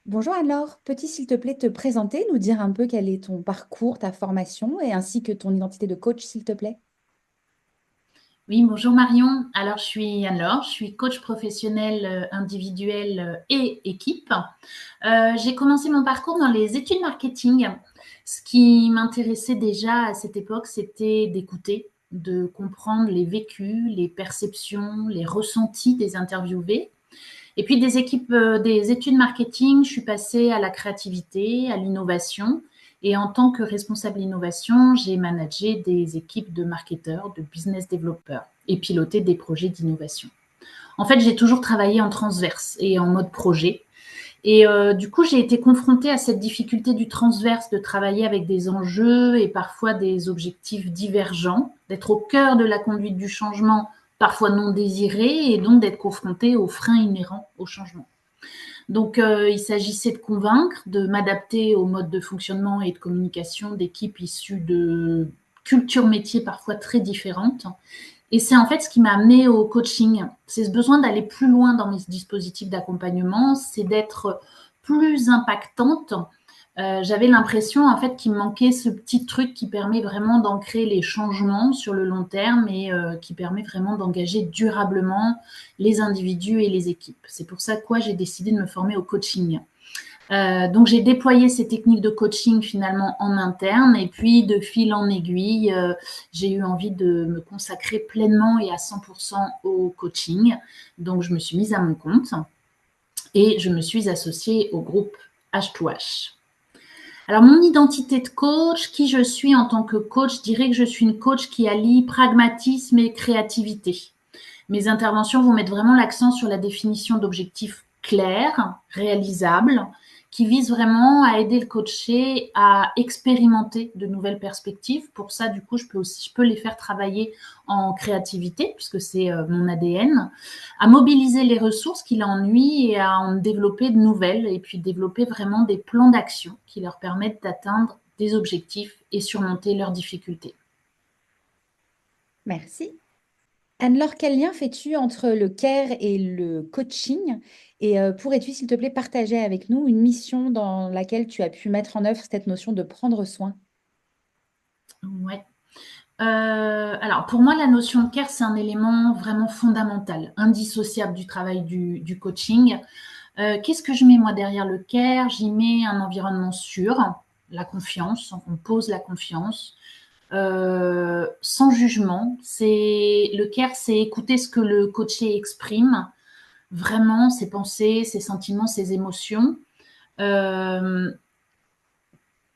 Bonjour Anne-Laure, peux-tu s'il te plaît te présenter, nous dire un peu quel est ton parcours, ta formation et ainsi que ton identité de coach s'il te plaît? Oui, bonjour Marion. Alors, je suis Anne-Laure, je suis coach professionnel individuel et équipe. J'ai commencé mon parcours dans les études marketing. Ce qui m'intéressait déjà à cette époque, c'était d'écouter, de comprendre les vécus, les perceptions, les ressentis des interviewés. Et puis des études marketing, je suis passée à la créativité, à l'innovation. Et en tant que responsable innovation, j'ai managé des équipes de marketeurs, de business développeurs et piloté des projets d'innovation. En fait, j'ai toujours travaillé en transverse et en mode projet. Et du coup, j'ai été confrontée à cette difficulté du transverse, de travailler avec des enjeux et parfois des objectifs divergents, d'être au cœur de la conduite du changement, parfois non désiré, et donc d'être confrontée aux freins inhérents au changement. Donc, il s'agissait de convaincre, de m'adapter au mode de fonctionnement et de communication d'équipes issues de cultures métiers parfois très différentes. Et c'est en fait ce qui m'a amené au coaching. C'est ce besoin d'aller plus loin dans mes dispositifs d'accompagnement, c'est d'être plus impactante. J'avais l'impression en fait qu'il me manquait ce petit truc qui permet vraiment d'ancrer les changements sur le long terme et qui permet vraiment d'engager durablement les individus et les équipes. C'est pour ça que j'ai décidé de me former au coaching. Donc j'ai déployé ces techniques de coaching finalement en interne et puis de fil en aiguille, j'ai eu envie de me consacrer pleinement et à 100% au coaching. Donc je me suis mise à mon compte et je me suis associée au groupe H2H. Alors mon identité de coach, qui je suis en tant que coach, je dirais que je suis une coach qui allie pragmatisme et créativité. Mes interventions vont mettre vraiment l'accent sur la définition d'objectifs clairs, réalisables, qui visent vraiment à aider le coaché à expérimenter de nouvelles perspectives. Pour ça, du coup, je peux les faire travailler en créativité, puisque c'est mon ADN, à mobiliser les ressources qui l'ennuient et à en développer de nouvelles, et puis développer vraiment des plans d'action qui leur permettent d'atteindre des objectifs et surmonter leurs difficultés. Merci. Anne-Laure, quel lien fais-tu entre le care et le coaching? Et pourrais-tu s'il te plaît partager avec nous une mission dans laquelle tu as pu mettre en œuvre cette notion de prendre soin? Ouais. Alors pour moi, la notion de care, c'est un élément vraiment fondamental, indissociable du travail du coaching. Qu'est-ce que je mets moi derrière le care? J'y mets un environnement sûr, la confiance, on pose la confiance, sans jugement. C'est le care, c'est écouter ce que le coaché exprime, vraiment ses pensées, ses sentiments, ses émotions. Euh,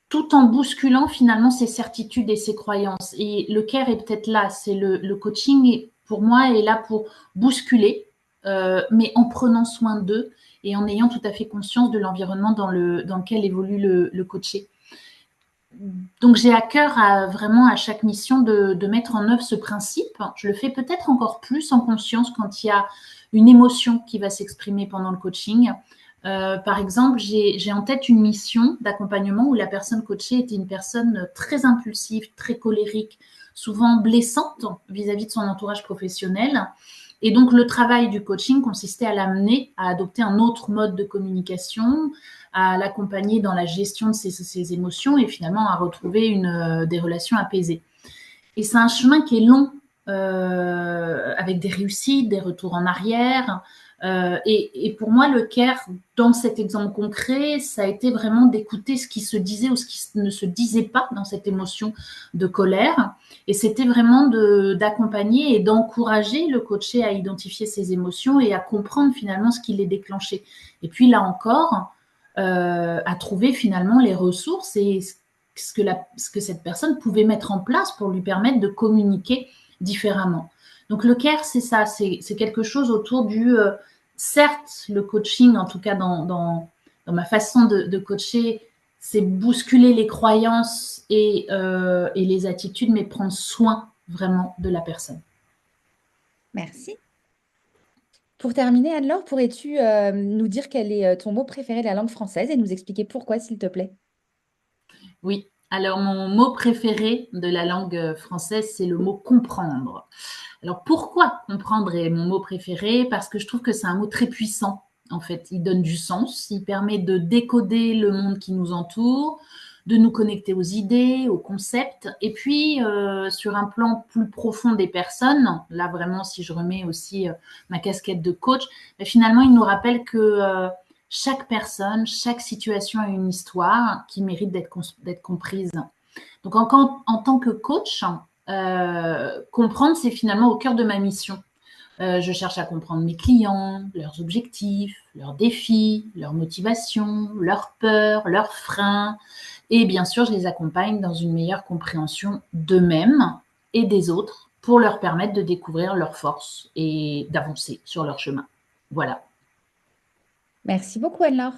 Tout en bousculant finalement ses certitudes et ses croyances. Et le care est peut-être là, c'est le coaching pour moi est là pour bousculer, mais en prenant soin d'eux et en ayant tout à fait conscience de l'environnement dans lequel évolue le coaché. Donc j'ai à cœur vraiment à chaque mission de mettre en œuvre ce principe. Je le fais peut-être encore plus en conscience quand il y a une émotion qui va s'exprimer pendant le coaching. Par exemple, j'ai en tête une mission d'accompagnement où la personne coachée était une personne très impulsive, très colérique, souvent blessante vis-à-vis de son entourage professionnel. Et donc, le travail du coaching consistait à l'amener à adopter un autre mode de communication, à l'accompagner dans la gestion de ses émotions et finalement à retrouver des relations apaisées. Et c'est un chemin qui est long, avec des réussites, des retours en arrière. Et pour moi, le care, dans cet exemple concret, ça a été vraiment d'écouter ce qui se disait ou ce qui ne se disait pas dans cette émotion de colère. Et c'était vraiment d'accompagner et d'encourager le coaché à identifier ses émotions et à comprendre finalement ce qui les déclenchait. Et puis là encore, à trouver finalement les ressources et ce que cette personne pouvait mettre en place pour lui permettre de communiquer différemment. Donc le care, c'est ça, c'est quelque chose autour certes, le coaching, en tout cas dans ma façon de coacher, c'est bousculer les croyances et les attitudes, mais prendre soin vraiment de la personne. Merci. Pour terminer, Anne-Laure, pourrais-tu nous dire quel est ton mot préféré de la langue française et nous expliquer pourquoi, s'il te plaît? Oui. Alors, mon mot préféré de la langue française, c'est le mot comprendre. Alors, pourquoi comprendre est mon mot préféré? Parce que je trouve que c'est un mot très puissant. En fait, il donne du sens, il permet de décoder le monde qui nous entoure, de nous connecter aux idées, aux concepts. Et puis, sur un plan plus profond des personnes, là vraiment, si je remets aussi ma casquette de coach, ben, finalement, il nous rappelle que chaque personne, chaque situation a une histoire qui mérite d'être comprise. Donc, en tant que coach, comprendre, c'est finalement au cœur de ma mission. Je cherche à comprendre mes clients, leurs objectifs, leurs défis, leurs motivations, leurs peurs, leurs freins. Et bien sûr, je les accompagne dans une meilleure compréhension d'eux-mêmes et des autres pour leur permettre de découvrir leurs forces et d'avancer sur leur chemin. Voilà. Merci beaucoup, Anne-Laure.